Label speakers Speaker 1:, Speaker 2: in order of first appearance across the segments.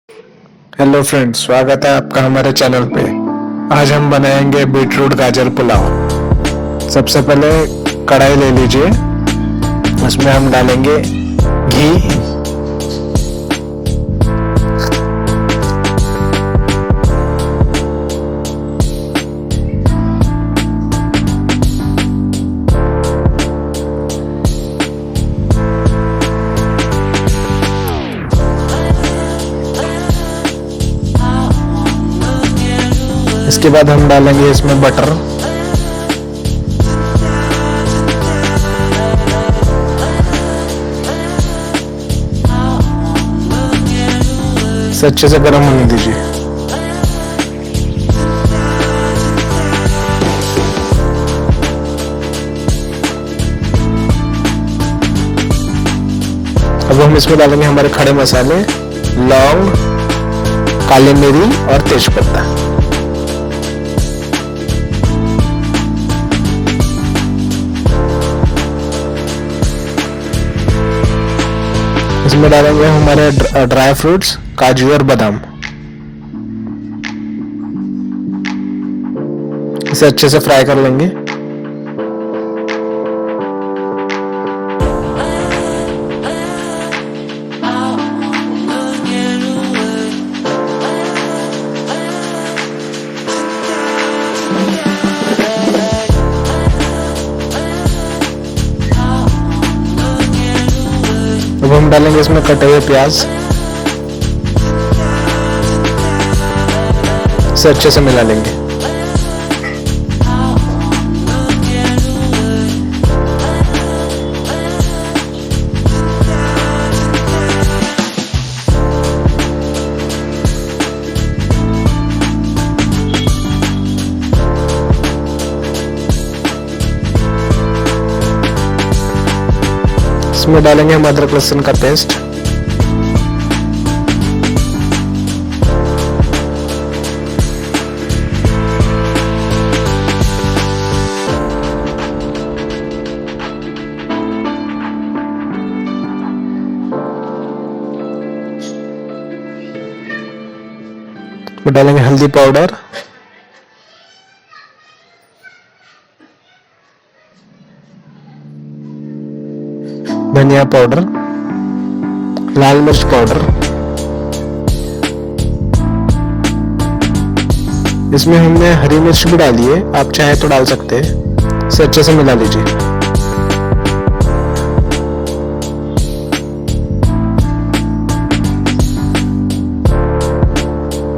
Speaker 1: Hello friends, स्वागत है आपका हमारे चैनल पे। आज हम बनाएंगे बीटरूट गाजर पुलाव। सबसे पहले कढ़ाई ले लीजिए, उसमें हम डालेंगे घी, इसके बाद हम डालेंगे इसमें बटर, इसे अच्छे से गर्म होने दीजिए। अब हम इसमें डालेंगे हमारे खड़े मसाले, लौंग, काली मिरी और तेजपत्ता। इसमें डालेंगे हमारे ड्राई फ्रूट्स, काजू और बादाम। इसे अच्छे से फ्राई कर लेंगे। अब हम डालेंगे इसमें कटे हुए प्याज, इसे अच्छे से मिला लेंगे। इसमें डालेंगे हम अदरक लहसुन का पेस्ट, इसमें डालेंगे हल्दी पाउडर, धनिया पाउडर, लाल मिर्च पाउडर। इसमें हमने हरी मिर्च भी डाली है, आप चाहे तो डाल सकते हैं। इसे अच्छे से मिला लीजिए।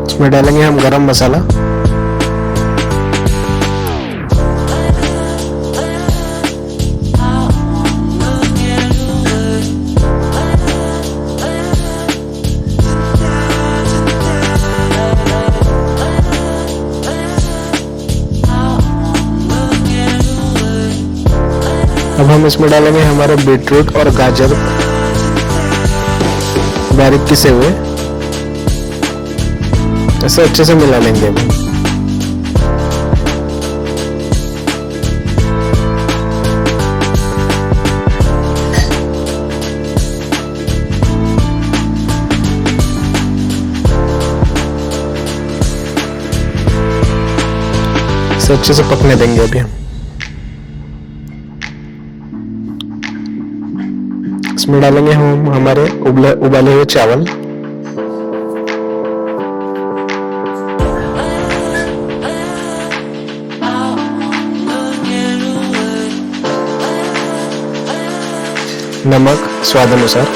Speaker 1: इसमें डालेंगे हम गरम मसाला, अब हम इसमें डालेंगे हमारे बीटरूट और गाजर बारीक पिसे हुए। इसे अच्छे से मिला लेंगे अब। इसे अच्छे से पकने देंगे अभी हम। इसमें डालेंगे हम हमारे उबाले हुए चावल, नमक स्वाद अनुसार,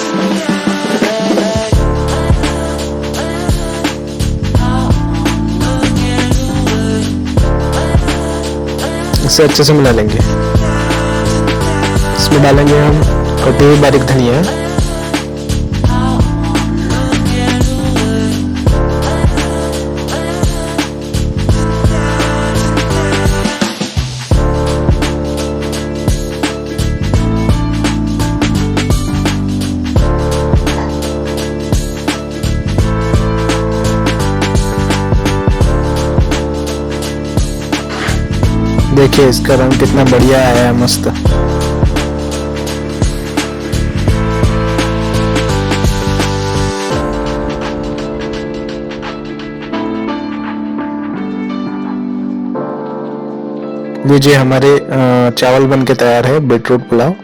Speaker 1: इसे अच्छे से मिला लेंगे। इसमें डालेंगे हम कटी हुई बारीक धनिया, देखिए इसका रंग कितना बढ़िया आया है, मस्त। लीजिए हमारे चावल बन के तैयार है, बीटरूट पुलाव,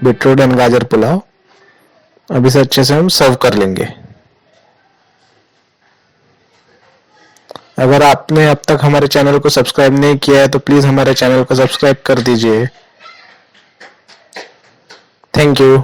Speaker 1: बीटरूट एंड गाजर पुलाव। अब इसे अच्छे से हम सर्व कर लेंगे। अगर आपने अब तक हमारे चैनल को सब्सक्राइब नहीं किया है तो प्लीज हमारे चैनल को सब्सक्राइब कर दीजिए। Thank you.